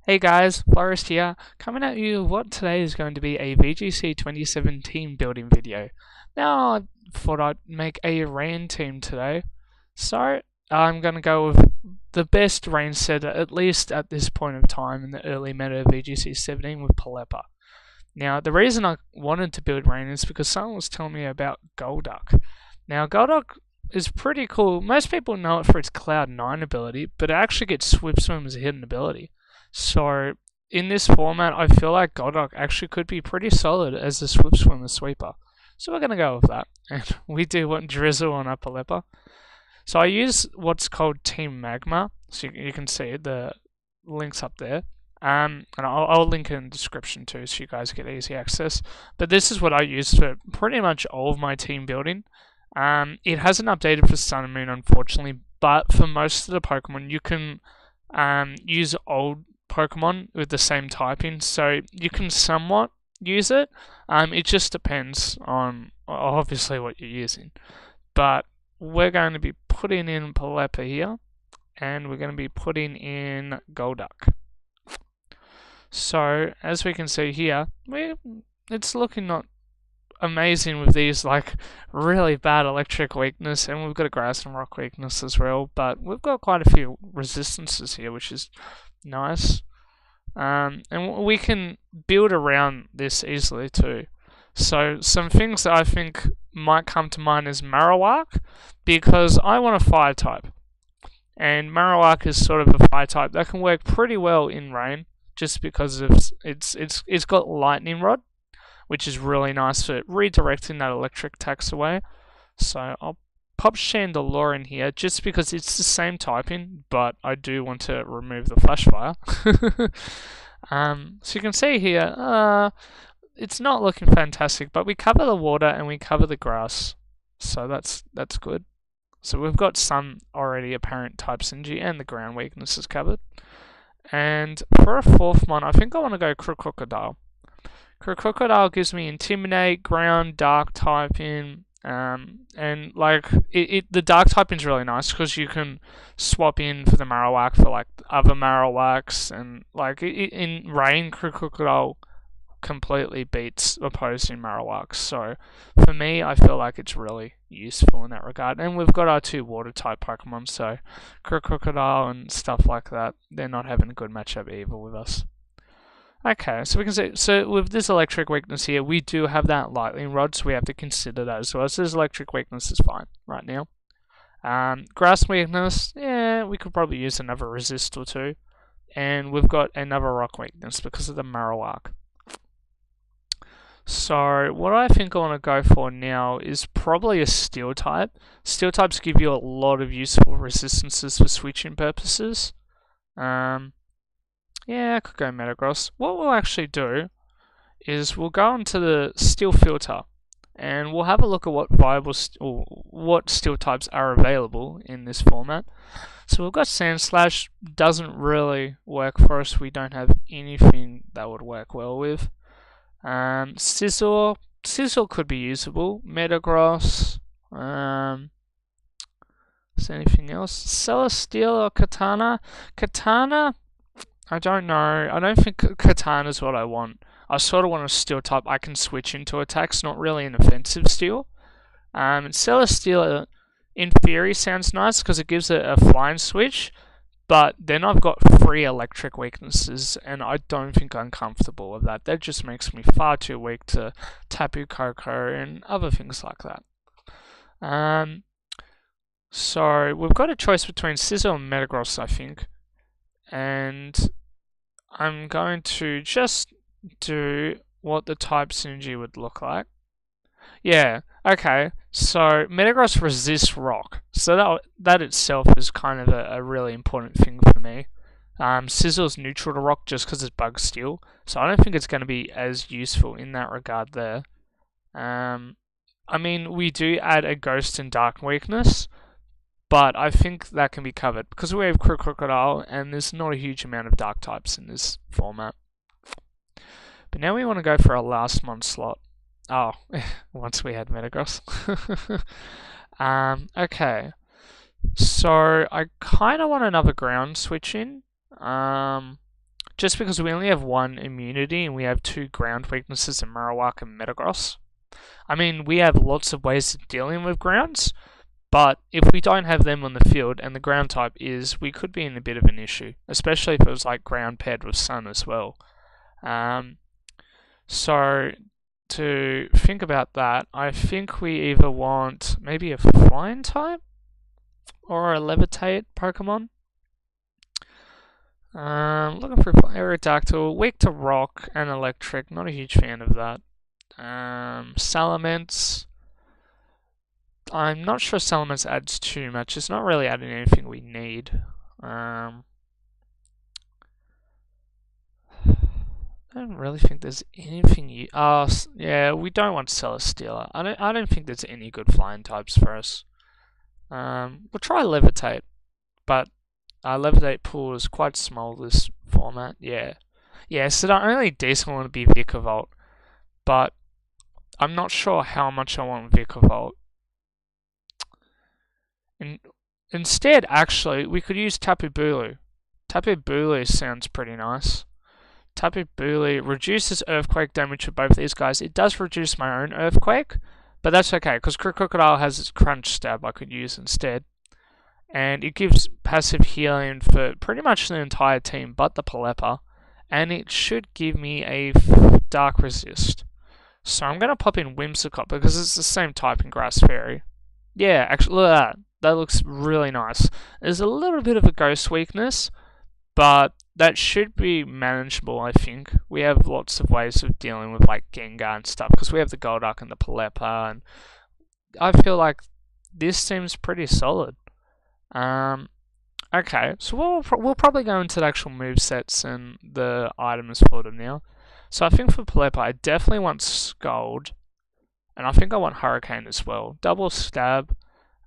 Hey guys, Florist here, coming at you with what today is going to be a VGC 2017 building video. Now, I thought I'd make a rain team today, so I'm going to go with the best rain setter, at least at this point of time in the early meta of VGC 17 with Palepa. Now, the reason I wanted to build rain is because someone was telling me about Golduck. Now, Golduck is pretty cool. Most people know it for its Cloud 9 ability, but it actually gets Swift Swim as a hidden ability. So in this format, I feel like Golduck actually could be pretty solid as a Swift Swimmer sweeper. So we're going to go with that. And we do want Drizzle on Upper Leper. So I use what's called Team Magma. So you can see the links up there. And I'll link it in the description too so you guys get easy access. But this is what I use for pretty much all of my team building. It hasn't updated for Sun and Moon, unfortunately. But for most of the Pokemon, you can use old Pokemon with the same typing, so you can somewhat use it. It just depends on obviously what you're using. But we're going to be putting in Palepa here, and we're going to be putting in Golduck. So as we can see here, it's looking not amazing with these like really bad electric weakness, and we've got a grass and rock weakness as well, but we've got quite a few resistances here, which is nice. And we can build around this easily too. So some things that I think might come to mind is Marowak, because I want a fire type, and Marowak is sort of a fire type that can work pretty well in rain, just because of it's got lightning rod, which is really nice for redirecting that electric tax away. So I'll pop chandelure in here just because it's the same typing, but I do want to remove the flash fire. So you can see here, it's not looking fantastic, but we cover the water and we cover the grass, so that's good. So we've got some already apparent type synergy, and the ground weakness is covered. And for a fourth one, I think I want to go Crocodile. Crocodile gives me Intimidate, Ground, Dark typing, and like the Dark typing is really nice because you can swap in for the Marowak for like other Marowaks, and like in Rain, Crocodile completely beats opposing Marowaks. So for me, I feel like it's really useful in that regard. And we've got our two water type Pokemon, so Crocodile and stuff like that, they're not having a good matchup either with us. Okay, so we can see, so with this electric weakness here, we do have that lightning rod, so we have to consider that as well. So this electric weakness is fine right now. Grass weakness, yeah, we could probably use another resist or two. And we've got another rock weakness because of the Marowak. So what I think I want to go for now is probably a steel type. Steel types give you a lot of useful resistances for switching purposes. Yeah, I could go Metagross. What we'll actually do is we'll go into the steel filter, and we'll have a look at what what steel types are available in this format. So we've got Sandslash, doesn't really work for us. We don't have anything that would work well with. Sizzle could be usable. Metagross. Is there anything else? Celesteela or Katana? Katana, I don't know. I don't think Katana is what I want. I sort of want a steel type I can switch into attacks, not really an offensive steel. Celesteela, in theory, sounds nice because it gives it a flying switch, but then I've got 3 electric weaknesses, and I don't think I'm comfortable with that. That just makes me far too weak to Tapu Koko and other things like that. So we've got a choice between Sizzle and Metagross, I think. And I'm going to just do what the type synergy would look like. Yeah, okay. So Metagross resists rock. So that itself is kind of a really important thing for me. Sizzle's neutral to rock just because it's bug steel. So I don't think it's going to be as useful in that regard there. I mean, we do add a ghost and dark weakness, but I think that can be covered because we have Crocodile and there's not a huge amount of dark types in this format. But now we want to go for our last mon slot. Oh, once we had Metagross. Okay. So I kind of want another ground switch in. just because we only have one immunity and we have 2 ground weaknesses in Marowak and Metagross. I mean, we have lots of ways of dealing with grounds, but if we don't have them on the field and the ground type is, we could be in a bit of an issue, especially if it was like ground paired with sun as well. So to think about that, I think we either want maybe a flying type or a levitate Pokemon. Looking for Aerodactyl, weak to rock and electric, not a huge fan of that. Salamence, I'm not sure Salamence adds too much, it's not really adding anything we need. I don't really think there's anything yeah, we don't want Celesteela. I don't think there's any good flying types for us. We'll try Levitate, but our Levitate pool is quite small this format, yeah. Yeah, so the only decent one would be Vikavolt, but I'm not sure how much I want Vikavolt. Instead, actually, we could use Tapu Bulu. Tapu Bulu sounds pretty nice. Tapu Bulu reduces earthquake damage for both these guys. It does reduce my own earthquake, but that's okay, because Crocodile has its crunch stab I could use instead. And it gives passive healing for pretty much the entire team but the Paleppa. And it should give me a Dark Resist. So I'm going to pop in Whimsicott because it's the same type in Grass Fairy. Yeah, actually, look at that. That looks really nice. There's a little bit of a ghost weakness, but that should be manageable, I think. We have lots of ways of dealing with like Gengar and stuff because we have the Golduck and the Paleppa, and I feel like this seems pretty solid. Okay, so we'll probably go into the actual movesets and the items for them now. So I think for Paleppa, I definitely want Scald, and I think I want Hurricane as well. Double stab.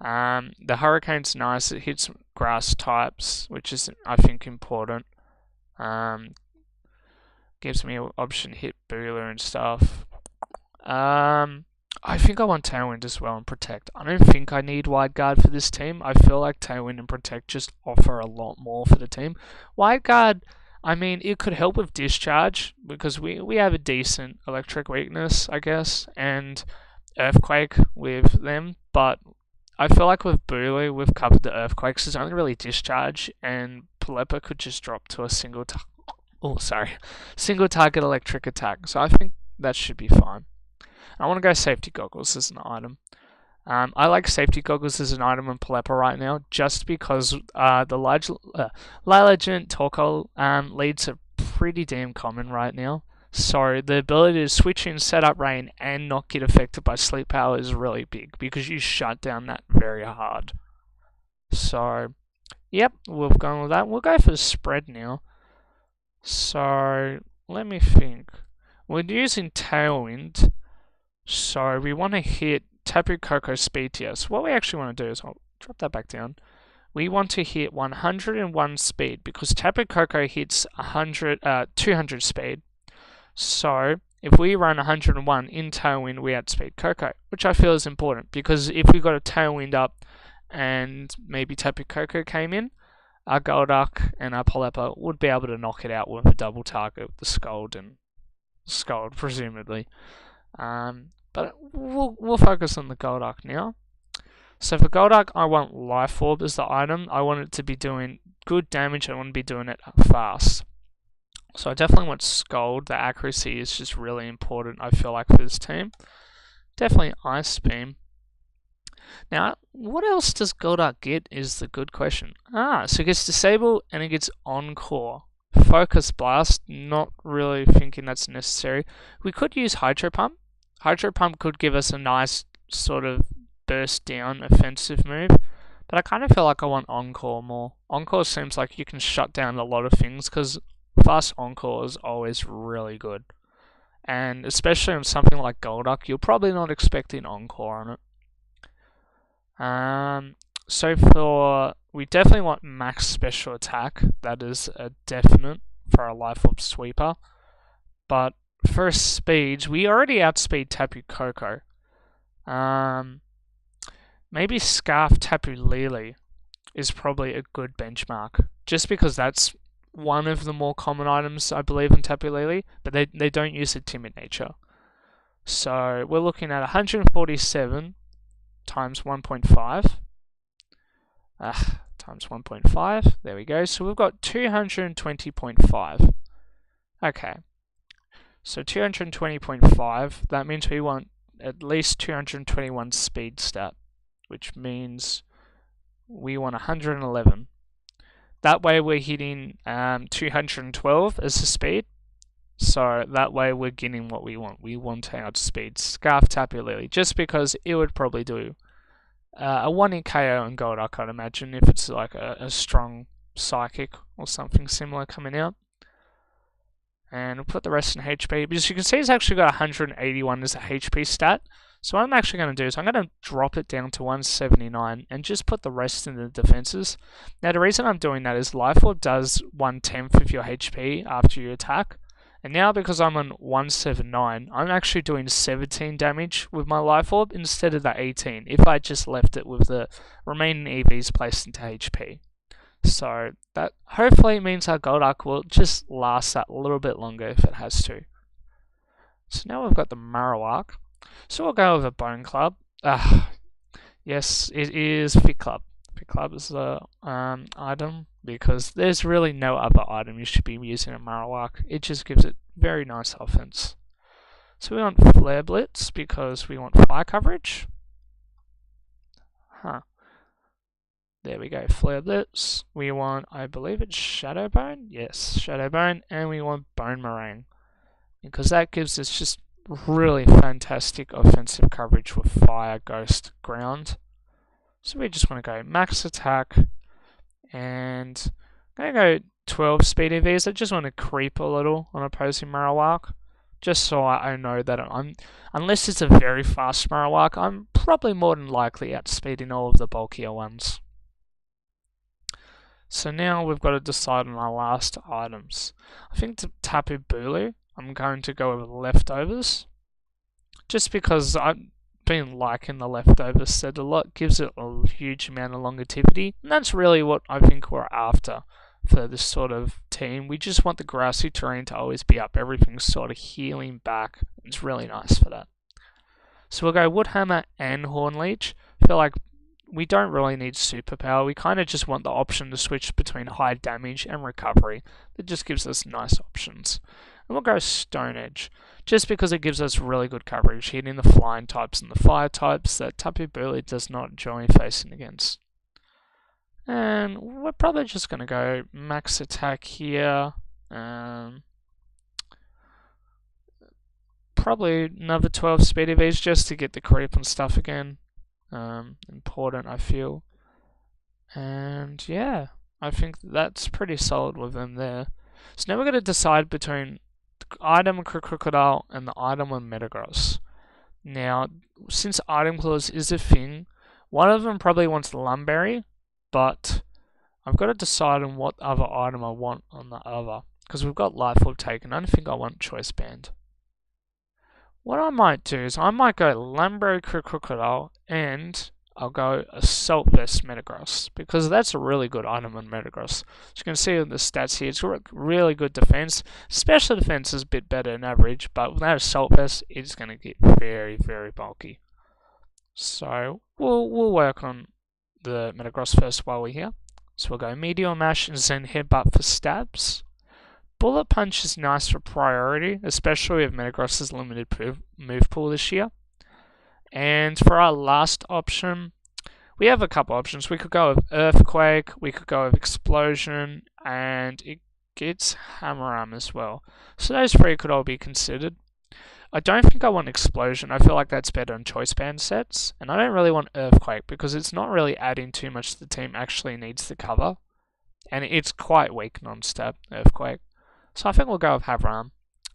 The Hurricane's nice. It hits grass types, which is I think important. Gives me an option to hit Bula and stuff. I think I want Tailwind as well and Protect. I don't think I need Wide Guard for this team. I feel like Tailwind and Protect just offer a lot more for the team. Wide Guard, I mean, it could help with Discharge because we have a decent electric weakness, I guess, and Earthquake with them, but I feel like with Bulu, we've covered the Earthquakes. There's only really Discharge, and Paleppa could just drop to a single target electric attack. So I think that should be fine. I want to go Safety Goggles as an item. I like Safety Goggles as an item in Paleppa right now, just because the Lilligant Torkoal leads are pretty damn common right now. So the ability to switch in, set up rain, and not get affected by sleep power is really big because you shut down that very hard. So, yep, we've gone with that. We'll go for the spread now. So, let me think. We're using Tailwind, so we want to hit Tapu Koko speed tier. So what we actually want to do is, I'll drop that back down. We want to hit 101 speed because Tapu Koko hits 200 speed. So if we run 101 in Tailwind, we outspeed Koko, which I feel is important because if we got a Tailwind up and maybe Tapu Koko came in, our Golduck and our Paleppa would be able to knock it out with a double target with the Scald and Scald, presumably. But we'll focus on the Golduck now. So for Golduck, I want Life Orb as the item. I want it to be doing good damage. I want to be doing it fast. So I definitely want Scald. The accuracy is just really important, I feel like, for this team. Definitely Ice Beam. Now, what else does Golduck get is the good question. So it gets Disable and it gets Encore. Focus Blast, not really thinking that's necessary. We could use Hydro Pump. Hydro Pump could give us a nice sort of burst down offensive move. But I kind of feel like I want Encore more. Encore seems like you can shut down a lot of things because fast Encore is always really good. And especially on something like Golduck, you're probably not expecting Encore on it. So we definitely want max special attack. That is a definite for a Life Orb Sweeper. But for speeds, we already outspeed Tapu Koko. Maybe Scarf Tapu Lele is probably a good benchmark. Just because that's one of the more common items, I believe, in Tapu Lele, but they don't use a timid nature. So we're looking at 147 times 1.5. Times 1.5. There we go. So we've got 220.5. Okay. So 220.5, that means we want at least 221 speed stat, which means we want 111. That way we're hitting 212 as the speed. So that way we're getting what we want. We want to outspeed Scarf Tapu Lele, just because it would probably do a 1-hit KO in Golduck, I'd imagine, if it's like a strong Psychic or something similar coming out. And we'll put the rest in HP, because you can see it's actually got 181 as a HP stat. So what I'm actually going to do is I'm going to drop it down to 179 and just put the rest in the defenses. Now the reason I'm doing that is Life Orb does 1/10 of your HP after you attack. And now because I'm on 179, I'm actually doing 17 damage with my Life Orb instead of the 18 if I just left it with the remaining EVs placed into HP. So that hopefully means our Golduck will just last that a little bit longer if it has to. So now we've got the Marowak. So we'll go with a Bone Club. Yes, it is Fit Club. Fit Club is the item, because there's really no other item you should be using a Marowak. It just gives it very nice offense. So we want Flare Blitz because we want fire coverage. There we go, Flare Blitz. We want, I believe it's Shadow Bone. Yes, Shadow Bone. And we want Bone Meringue, because that gives us just really fantastic offensive coverage with Fire, Ghost, Ground. So we just want to go max attack, and I'm going to go 12 speed EVs. I just want to creep a little on opposing Marowak, just so I know that unless it's a very fast Marowak, I'm probably more than likely outspeeding all of the bulkier ones. So now we've got to decide on our last items. I think to Tapu Bulu, I'm going to go with Leftovers, just because I've been liking the Leftovers set a lot. Gives it a huge amount of longevity, and that's really what I think we're after for this sort of team. We just want the grassy terrain to always be up. Everything's sort of healing back. It's really nice for that. So we'll go Woodhammer and Hornleech. I feel like we don't really need superpower. We kind of just want the option to switch between high damage and recovery. That just gives us nice options. And we'll go Stone Edge, just because it gives us really good coverage, hitting the flying types and the fire types that Tapu Bulu does not enjoy facing against. And we're probably just going to go max attack here. Probably another 12 speed EVs just to get the creep and stuff again. Important, I feel. And yeah, I think that's pretty solid with them there. So now we're going to decide between the item Crocodile and the item on Metagross. Now, since item clause is a thing, one of them probably wants the Lumberry, but I've got to decide on what other item I want on the other, because we've got Life Orb taken. I don't think I want Choice Band. What I might do is I might go Lumberry Crocodile and I'll go Assault Vest Metagross, because that's a really good item on Metagross. As you can see in the stats here, it's got really good defense. Special defense is a bit better than average, but with that Assault Vest, it's going to get very, very bulky. So we'll work on the Metagross first while we're here. So we'll go Meteor Mash and Zen Headbutt for stabs. Bullet Punch is nice for priority, especially with Metagross's limited move pool this year. And for our last option, we have a couple options. We could go with Earthquake, we could go with Explosion, and it gets Hammer Arm as well. So those three could all be considered. I don't think I want Explosion. I feel like that's better in Choice Band sets. And I don't really want Earthquake, because it's not really adding too much the team actually needs to cover. And it's quite weak non-stab, Earthquake. So I think we'll go with Hammer Arm.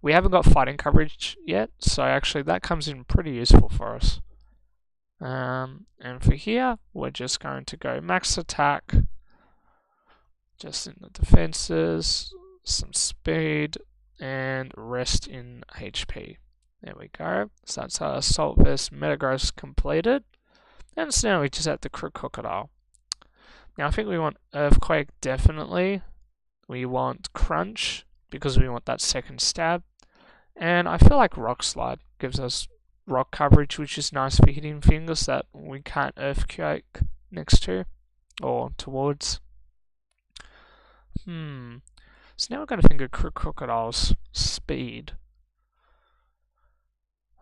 We haven't got fighting coverage yet, so actually that comes in pretty useful for us. And for here, we're just going to go max attack, just in the defenses, some speed, and rest in HP. There we go. So that's our Assault Vest Metagross completed. And so now we just have the Crocodile. Now I think we want Earthquake definitely. we want crunch because we want that second stab, and I feel like rock slide gives us rock coverage, which is nice for hitting things that we can't earthquake next to or towards. So now we're going to think of crocodile's speed.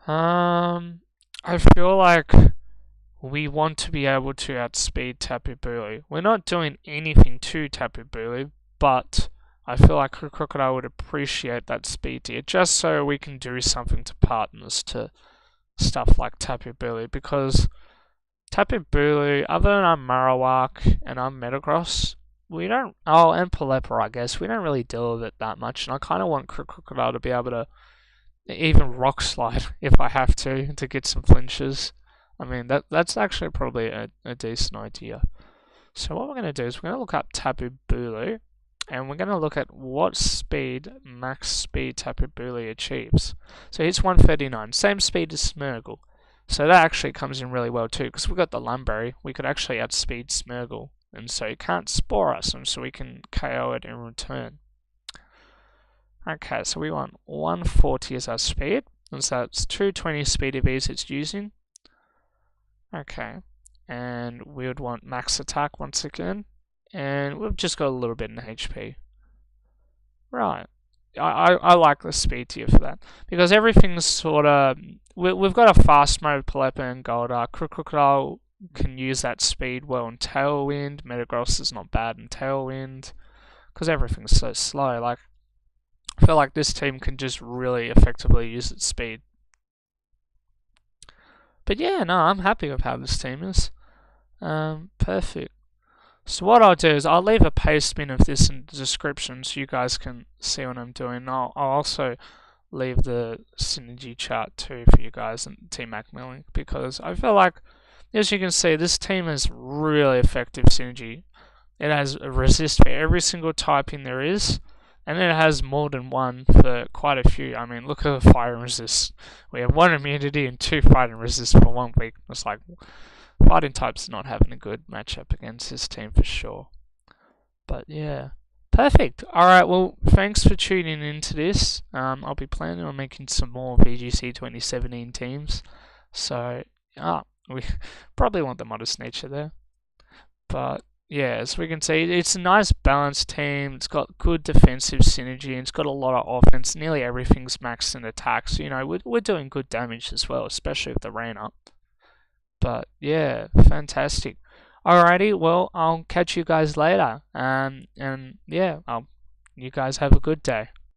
I feel like we want to be able to outspeed Tapu Bulu. We're not doing anything to Tapu Bulu, but I feel like Crocodile would appreciate that speed tier, just so we can do something to partners to stuff like Tapu Bulu, because Tapu Bulu, other than our Marowak and our Metagross, we don't, and Pelipper, I guess, we don't really deal with it that much, and I kind of want Crocodile to be able to even rock slide if I have to get some flinches. I mean, that's actually probably a decent idea. So what we're going to do is we're going to look up Tapu Bulu, and we're going to look at what speed, max speed Tapu Bulu achieves. So it's 139, same speed as Smeargle. So that actually comes in really well too, because we've got the Lumberry, we could actually outspeed Smeargle, and so it can't spore us, and so we can KO it in return. Okay, so we want 140 as our speed, and so that's 220 speed EVs it's using. Okay, and we would want max attack once again, and we've just got a little bit in HP. Right, I like the speed tier for that, because everything's sort of, we've got a fast mode Pelipper and Golduck. Crocodile can use that speed well in Tailwind, Metagross is not bad in Tailwind, because everything's so slow. Like, I feel like this team can just really effectively use its speed. But yeah, no, I'm happy with how this team is. Perfect. So what I'll do is I'll leave a paste bin of this in the description so you guys can see what I'm doing. I'll also leave the synergy chart too for you guys and Team Macmillan, because I feel like, as you can see, this team has really effective synergy. It has a resist for every single typing there is, and it has more than one for quite a few. I mean, look at the fire and resist. We have 1 immunity and 2 fight and resist for 1 weakness. Like, fighting types not having a good matchup against this team for sure. But yeah, perfect. Alright, well, thanks for tuning into this. I'll be planning on making some more VGC 2017 teams. So, we probably want the modest nature there. But yeah, as we can see, it's a nice balanced team. It's got good defensive synergy, and it's got a lot of offense. Nearly everything's maxed in attack, so you know we're doing good damage as well, especially with the rain up. But yeah, fantastic. Alrighty, well, I'll catch you guys later. And yeah, you guys have a good day.